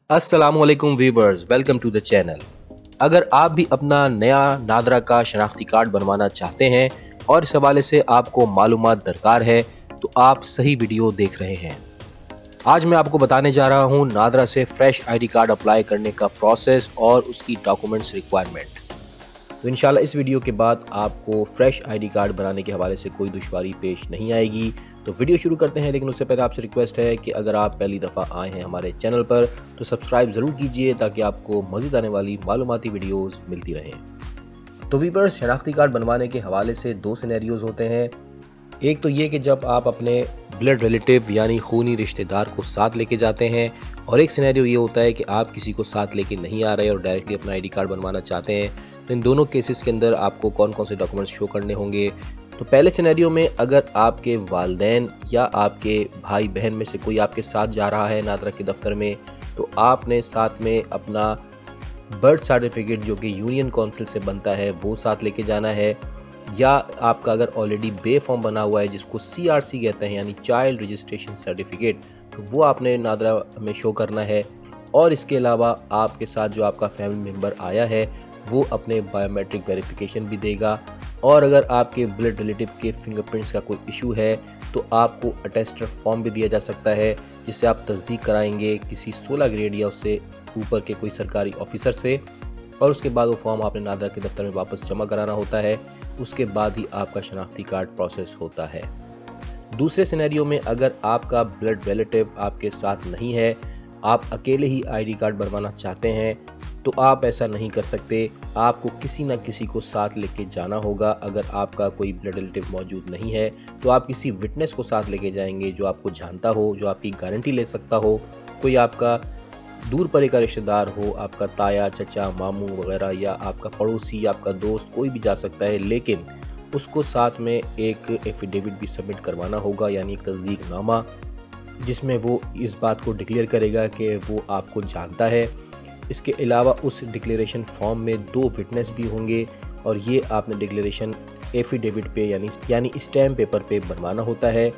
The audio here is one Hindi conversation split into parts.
अस्सलामुअलैकुम viewers, welcome to the channel. अगर आप भी अपना नया नादरा का शनाख्ती कार्ड बनवाना चाहते हैं और इस हवाले से आपको मालूमात दरकार है तो आप सही वीडियो देख रहे हैं। आज मैं आपको बताने जा रहा हूं नादरा से फ्रेश आईडी कार्ड अप्लाई करने का प्रोसेस और उसकी डॉक्यूमेंट्स रिक्वायरमेंट। तो इंशाल्लाह इस वीडियो के बाद आपको फ्रेश आईडी कार्ड बनाने के हवाले से कोई दुश्वारी पेश नहीं आएगी। तो वीडियो शुरू करते हैं, लेकिन उससे पहले आपसे रिक्वेस्ट है कि अगर आप पहली दफ़ा आए हैं हमारे चैनल पर तो सब्सक्राइब ज़रूर कीजिए ताकि आपको मज़ीद आने वाली मालूमाती वीडियोज़ मिलती रहें। तो वीवर्स, शनाख्ती कार्ड बनवाने के हवाले से दो सिनेरियोज़ होते हैं। एक तो ये कि जब आप अपने ब्लड रिलेटिव यानी खूनी रिश्तेदार को साथ लेके जाते हैं, और एक सिनेरियो ये होता है कि आप किसी को साथ लेके नहीं आ रहे और डायरेक्टली अपना आईडी कार्ड बनवाना चाहते हैं। तो इन दोनों केसेस के अंदर आपको कौन कौन से डॉक्यूमेंट्स शो करने होंगे। तो पहले सिनेरियो में अगर आपके वालिदैन या आपके भाई बहन में से कोई आपके साथ जा रहा है नादरा के दफ्तर में, तो आपने साथ में अपना बर्थ सर्टिफिकेट जो कि यूनियन काउंसिल से बनता है वो साथ लेके जाना है, या आपका अगर ऑलरेडी बे फॉर्म बना हुआ है जिसको CRC कहते हैं यानी चाइल्ड रजिस्ट्रेशन सर्टिफिकेट, तो वो आपने नादरा में शो करना है। और इसके अलावा आपके साथ जो आपका फैमिली मेम्बर आया है वो अपने बायोमेट्रिक वेरिफिकेशन भी देगा। और अगर आपके ब्लड रिलेटिव के फिंगरप्रिंट्स का कोई इशू है तो आपको अटेस्टेड फॉर्म भी दिया जा सकता है जिससे आप तस्दीक कराएंगे किसी 16 ग्रेड या उससे ऊपर के कोई सरकारी ऑफिसर से, और उसके बाद वो फॉर्म आपने नादरा के दफ्तर में वापस जमा कराना होता है। उसके बाद ही आपका शनाख्ती कार्ड प्रोसेस होता है। दूसरे सिनेरियो में अगर आपका ब्लड रिलेटिव आपके साथ नहीं है, आप अकेले ही आईडी कार्ड बनवाना चाहते हैं, तो आप ऐसा नहीं कर सकते। आपको किसी न किसी को साथ लेके जाना होगा। अगर आपका कोई ब्लड रिलेटिव मौजूद नहीं है तो आप किसी विटनेस को साथ लेके जाएंगे जो आपको जानता हो, जो आपकी गारंटी ले सकता हो। कोई आपका दूर परे का रिश्तेदार हो, आपका ताया, चचा, मामू वगैरह, या आपका पड़ोसी, आपका दोस्त, कोई भी जा सकता है, लेकिन उसको साथ में एक एफिडेविट भी सबमिट करवाना होगा यानी एक तस्दीकनामा, जिसमें वो इस बात को डिक्लेयर करेगा कि वो आपको जानता है। इसके अलावा उस डिक्लेरेशन फॉर्म में 2 विटनेस भी होंगे और ये आपने डिक्लेरेशन एफिडेविट पे यानी स्टैम्प पेपर पे बनवाना होता है।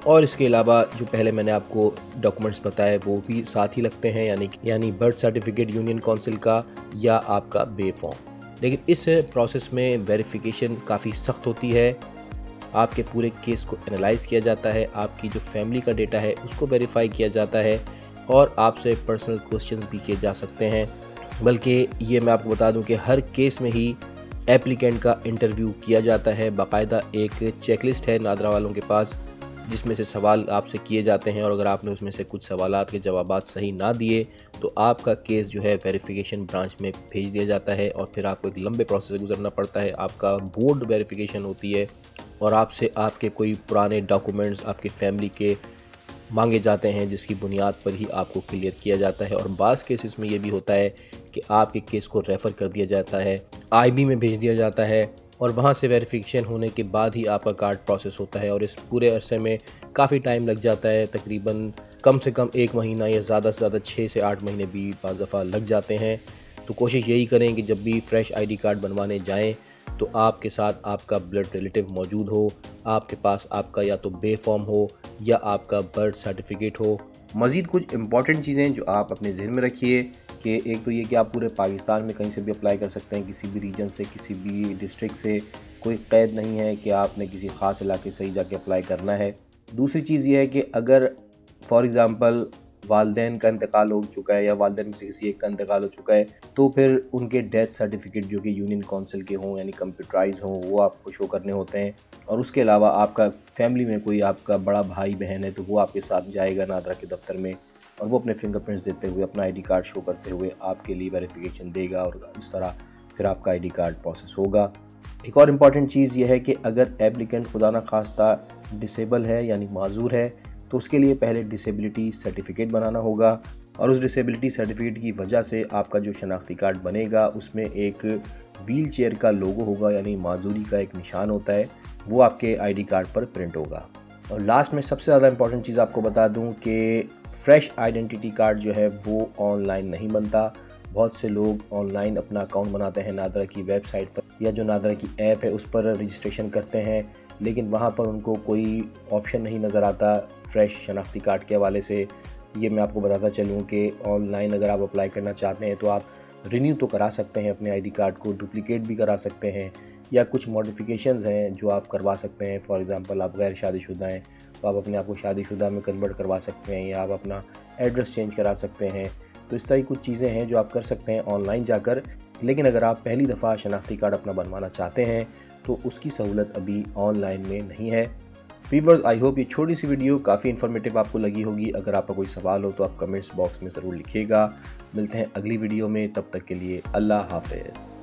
और इसके अलावा जो पहले मैंने आपको डॉक्यूमेंट्स बताए वो भी साथ ही लगते हैं यानी बर्थ सर्टिफिकेट यूनियन काउंसिल का या आपका बे फॉर्म। लेकिन इस प्रोसेस में वेरिफिकेशन काफ़ी सख्त होती है। आपके पूरे केस को एनालाइज किया जाता है, आपकी जो फैमिली का डेटा है उसको वेरीफाई किया जाता है और आपसे पर्सनल क्वेश्चंस भी किए जा सकते हैं। बल्कि ये मैं आपको बता दूं कि हर केस में ही एप्लीकेंट का इंटरव्यू किया जाता है। बाकायदा एक चेकलिस्ट है नादरा वालों के पास जिसमें से सवाल आपसे किए जाते हैं, और अगर आपने उसमें से कुछ सवालात के जवाबात सही ना दिए तो आपका केस जो है वेरिफिकेशन ब्रांच में भेज दिया जाता है और फिर आपको एक लंबे प्रोसेस से गुजरना पड़ता है। आपका बोर्ड वेरिफिकेशन होती है और आपसे आपके कोई पुराने डॉक्यूमेंट्स आपके फैमिली के मांगे जाते हैं जिसकी बुनियाद पर ही आपको क्लियर किया जाता है। और बाज़ केसेस में ये भी होता है कि आपके केस को रेफ़र कर दिया जाता है, IB में भेज दिया जाता है और वहाँ से वेरिफिकेशन होने के बाद ही आपका कार्ड प्रोसेस होता है। और इस पूरे अरसे में काफ़ी टाइम लग जाता है, तकरीबन कम से कम 1 महीना या ज़्यादा से ज़्यादा 6 से 8 महीने भी बाज़ दफ़ा लग जाते हैं। तो कोशिश यही करें कि जब भी फ्रेश आईडी कार्ड बनवाने जाएं तो आपके साथ आपका ब्लड रिलेटिव मौजूद हो, आपके पास आपका या तो बे फॉर्म हो या आपका बर्थ सर्टिफिकेट हो। मज़ीद कुछ इंपॉर्टेंट चीज़ें जो आप अपने जहन में रखिए कि एक तो ये कि आप पूरे पाकिस्तान में कहीं से भी अप्लाई कर सकते हैं, किसी भी रीजन से, किसी भी डिस्ट्रिक्ट से। कोई क़ैद नहीं है कि आपने किसी ख़ास इलाके से ही जाके अप्लाई करना है। दूसरी चीज़ ये है कि अगर फॉर एग्ज़ाम्पल वालिदैन का इंतकाल हो चुका है या वालिदैन में से किसी एक का इंतकाल हो चुका है, तो फिर उनके डेथ सर्टिफिकेट जो कि यूनियन काउंसिल के हों यानी कंप्यूटराइज हों वो आपको शो करने होते हैं। और उसके अलावा आपका फैमिली में कोई आपका बड़ा भाई बहन है तो वो आपके साथ जाएगा नादरा के दफ्तर में और वो अपने फिंगरप्रिंट्स देते हुए, अपना आईडी कार्ड शो करते हुए आपके लिए वेरिफिकेशन देगा और इस तरह फिर आपका आईडी कार्ड प्रोसेस होगा। एक और इम्पॉर्टेंट चीज़ ये है कि अगर एप्लीकेंट खुदा न खास्ता डिसेबल है यानी माजूर है तो उसके लिए पहले डिसेबिलिटी सर्टिफिकेट बनाना होगा, और उस डिसेबिलिटी सर्टिफिकेट की वजह से आपका जो शनाख्ती कार्ड बनेगा उसमें एक व्हील चेयर का लोगो होगा यानी माजूरी का एक निशान होता है, वो आपके आईडी कार्ड पर प्रिंट होगा। और लास्ट में सबसे ज़्यादा इंपॉर्टेंट चीज़ आपको बता दूं कि फ्रेश आइडेंटिटी कार्ड जो है वो ऑनलाइन नहीं बनता। बहुत से लोग ऑनलाइन अपना अकाउंट बनाते हैं नादरा की वेबसाइट पर या जो नादरा की ऐप है उस पर रजिस्ट्रेशन करते हैं, लेकिन वहाँ पर उनको कोई ऑप्शन नहीं नज़र आता फ्रेश शनाख्ती कार्ड के हवाले से। ये मैं आपको बताता चलूँ कि ऑनलाइन अगर आप अप्लाई करना चाहते हैं तो आप रिन्यू तो करा सकते हैं अपने आईडी कार्ड को, डुप्लिकेट भी करा सकते हैं, या कुछ मॉडिफिकेशंस हैं जो आप करवा सकते हैं। फॉर एग्ज़ाम्पल आप गैर शादीशुदा हैं तो आप अपने आप को शादीशुदा में कन्वर्ट करवा सकते हैं, या आप अपना एड्रेस चेंज करा सकते हैं। तो इस तरह की कुछ चीज़ें हैं जो आप कर सकते हैं ऑनलाइन जाकर। लेकिन अगर आप पहली दफ़ा शनाख्ती कार्ड अपना बनवाना चाहते हैं तो उसकी सहूलत अभी ऑनलाइन में नहीं है। व्यूअर्स, आई होप ये छोटी सी वीडियो काफ़ी इन्फॉर्मेटिव आपको लगी होगी। अगर आपका कोई सवाल हो तो आप कमेंट्स बॉक्स में ज़रूर लिखिएगा। मिलते हैं अगली वीडियो में, तब तक के लिए अल्लाह हाफ़िज़।